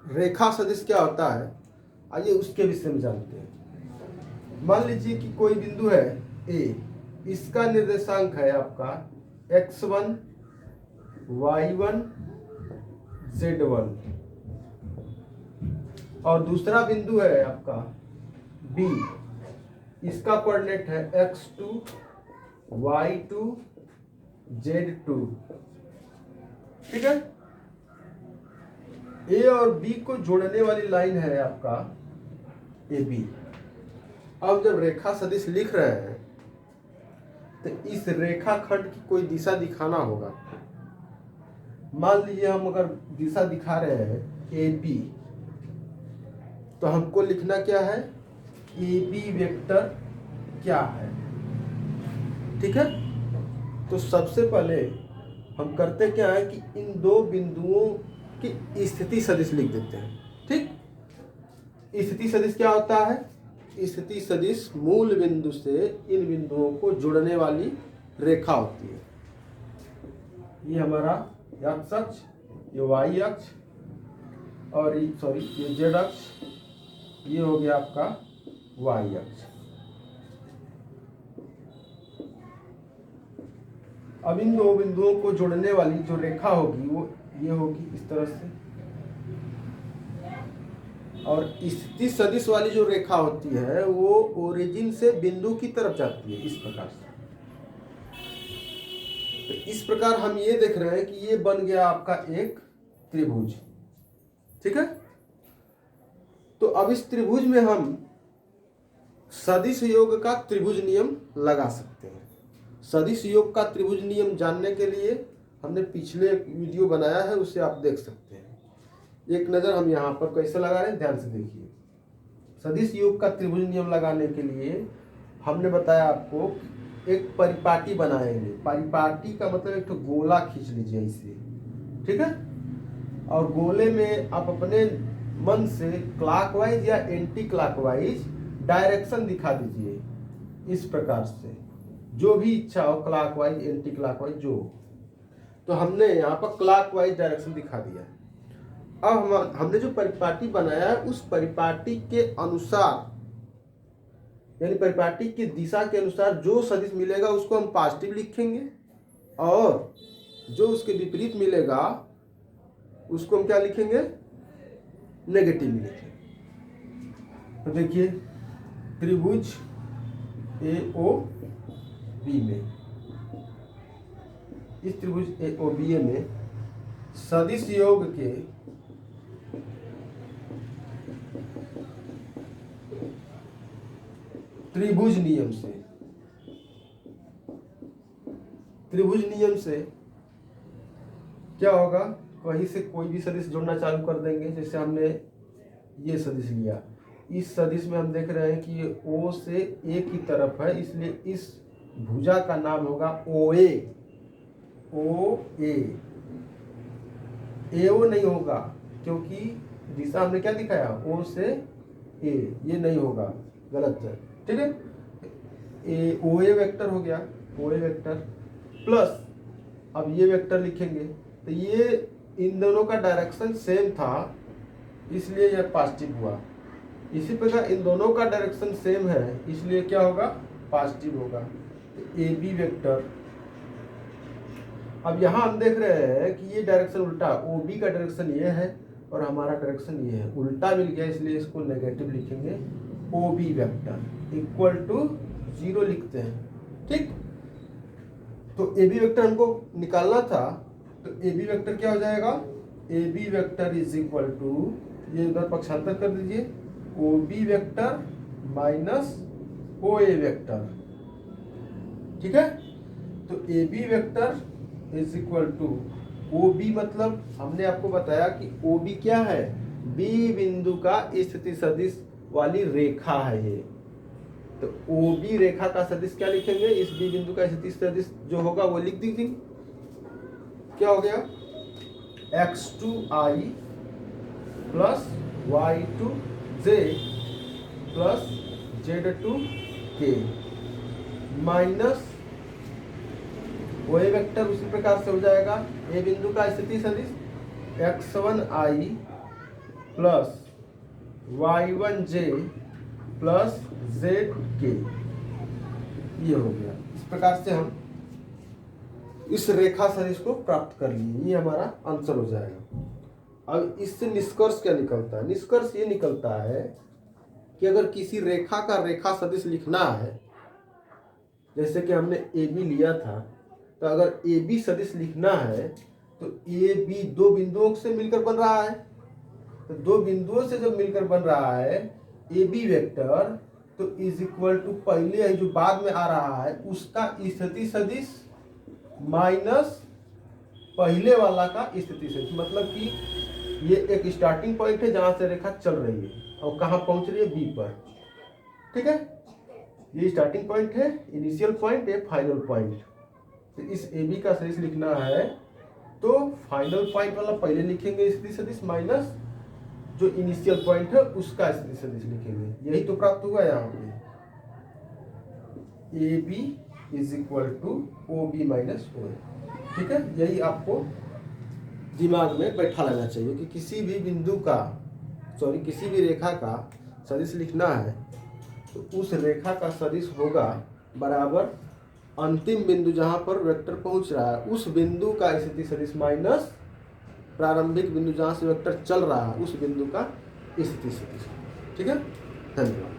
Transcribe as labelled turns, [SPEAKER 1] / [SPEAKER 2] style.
[SPEAKER 1] रेखा सदिश क्या होता है, आइए उसके विषय में जानते हैं। मान लीजिए कि कोई बिंदु है ए, इसका निर्देशांक है आपका x1 y1 z1, और दूसरा बिंदु है आपका बी, इसका कोऑर्डिनेट है x2 y2 z2। ठीक है, ए और बी को जोड़ने वाली लाइन है आपका ए बी। अब जब रेखा सदिश लिख रहे हैं तो इस रेखाखंड की कोई दिशा दिखाना होगा। मान लीजिए हम अगर दिशा दिखा रहे हैं ए बी, तो हमको लिखना क्या है, ए बी वेक्टर क्या है। ठीक है, तो सबसे पहले हम करते क्या है कि इन दो बिंदुओं की स्थिति सदिश लिख देते हैं। ठीक, स्थिति सदिश क्या होता है, स्थिति सदिश मूल बिंदु से इन बिंदुओं को जोड़ने वाली रेखा होती है। ये हमारा x अक्ष, ये y अक्ष, और ये z अक्ष, ये हो गया आपका y अक्ष। अब इन दो बिंदुओं को जोड़ने वाली जो रेखा होगी वो ये होगी इस तरह से, और स्थिति सदिश वाली जो रेखा होती है वो ओरिजिन से बिंदु की तरफ जाती है इस प्रकार से। तो इस प्रकार हम ये देख रहे हैं कि ये बन गया आपका एक त्रिभुज। ठीक है, तो अब इस त्रिभुज में हम सदिश योग का त्रिभुज नियम लगा सकते हैं। सदिश योग का त्रिभुज नियम जानने के लिए हमने पिछले वीडियो बनाया है, उसे आप देख सकते हैं। एक नज़र हम यहाँ पर कैसे लगा रहे हैं, ध्यान से देखिए। सदिश योग का त्रिभुज नियम लगाने के लिए हमने बताया आपको एक परिपाटी बनाएंगे। परिपाटी का मतलब एक तो गोला खींच लीजिए इसे। ठीक है, और गोले में आप अपने मन से क्लॉकवाइज या एंटी क्लॉकवाइज डायरेक्शन दिखा दीजिए इस प्रकार से, जो भी इच्छा हो, क्लॉकवाइज एंटी क्लॉकवाइज जो हो। तो हमने यहाँ पर क्लॉकवाइज डायरेक्शन दिखा दिया। अब हमने जो परिपाटी बनाया है उस परिपाटी के अनुसार, यानी परिपाटी की दिशा के अनुसार जो सदिश मिलेगा उसको हम पॉजिटिव लिखेंगे, और जो उसके विपरीत मिलेगा उसको हम क्या लिखेंगे, नेगेटिव लिखेंगे। तो देखिए त्रिभुज ए ओ बी में, इस त्रिभुज ए ओ बी में सदिश योग के त्रिभुज नियम से क्या होगा, कहीं से कोई भी सदिश जोड़ना चालू कर देंगे। जैसे हमने ये सदिश लिया, इस सदिश में हम देख रहे हैं कि ये O से A की तरफ है, इसलिए इस भुजा का नाम होगा OA। OA AO नहीं होगा, क्योंकि दिशा हमने क्या दिखाया, O से A, ये नहीं होगा, गलत है। ठीक है, OA वेक्टर हो गया, OA वेक्टर प्लस, अब ये वेक्टर लिखेंगे तो ये इन दोनों का डायरेक्शन सेम था इसलिए यह पॉजिटिव हुआ। इसी प्रकार इन दोनों का डायरेक्शन सेम है इसलिए क्या होगा, पॉजिटिव होगा। तो ए बी वेक्टर, अब यहाँ हम देख रहे हैं कि ये डायरेक्शन उल्टा, ओ बी का डायरेक्शन ये है और हमारा डायरेक्शन ये है, उल्टा मिल गया इसलिए इसको नेगेटिव लिखेंगे। O B vector equal to 0 लिखते हैं। ठीक, तो ए बी वेक्टर हमको निकालना था, तो ए बी वेक्टर क्या हो जाएगा, A B vector is equal to, ये उधर पक्षांतर कर दीजिए, O B vector minus O A vector. ठीक है, तो A B vector is equal to O B, मतलब हमने आपको बताया कि ओ बी क्या है, बी बिंदु का स्थिति सदिश वाली रेखा है ये। तो ओ बी रेखा का सदिश क्या लिखेंगे, इस बी बिंदु का स्थिति सदिश जो होगा वो लिख दीजिए। क्या हो गया, x2i plus y2j plus z2k minus OA vector उसी प्रकार से हो जाएगा, ए बिंदु का स्थिति सदिश x1i plus y1j plus zk, ये हो गया। इस प्रकार से हम इस रेखा सदिश को प्राप्त कर लिए, ये हमारा आंसर हो जाएगा। अब इससे निष्कर्ष क्या निकलता है? निष्कर्ष ये निकलता है कि अगर किसी रेखा का रेखा सदिश लिखना है, जैसे कि हमने ए बी लिया था, तो अगर ए बी सदिश लिखना है तो ए बी दो बिंदुओं से मिलकर बन रहा है, तो दो बिंदुओं से जब मिलकर बन रहा है ए बी वेक्टर, तो इज इक्वल टू पहले जो बाद में आ रहा है उसका स्थिति सदिश माइनस पहले वाला का स्थिति सदिश। मतलब कि ये एक स्टार्टिंग पॉइंट है जहां से रेखा चल रही है और कहां पहुंच रही है, बी पर। ठीक है, ये स्टार्टिंग पॉइंट है, इनिशियल पॉइंट है, फाइनल पॉइंट। तो इस ए बी का सदिश लिखना है तो फाइनल पॉइंट वाला पहले लिखेंगे स्थिति सदिश माइनस जो इनिशियल पॉइंट है उसका स्थिति सदिश लिखेंगे। यही तो प्राप्त हुआ यहाँ पे, A B is equal to O B minus O A. ठीक है, यही आपको दिमाग में बैठा लेना चाहिए कि किसी भी बिंदु का किसी भी रेखा का सदिश लिखना है तो उस रेखा का सदिश होगा बराबर अंतिम बिंदु जहां पर वेक्टर पहुंच रहा है उस बिंदु का स्थिति सदिश माइनस प्रारंभिक बिंदु जहां से वेक्टर चल रहा है उस बिंदु का स्थिति सदिश। ठीक है, धन्यवाद।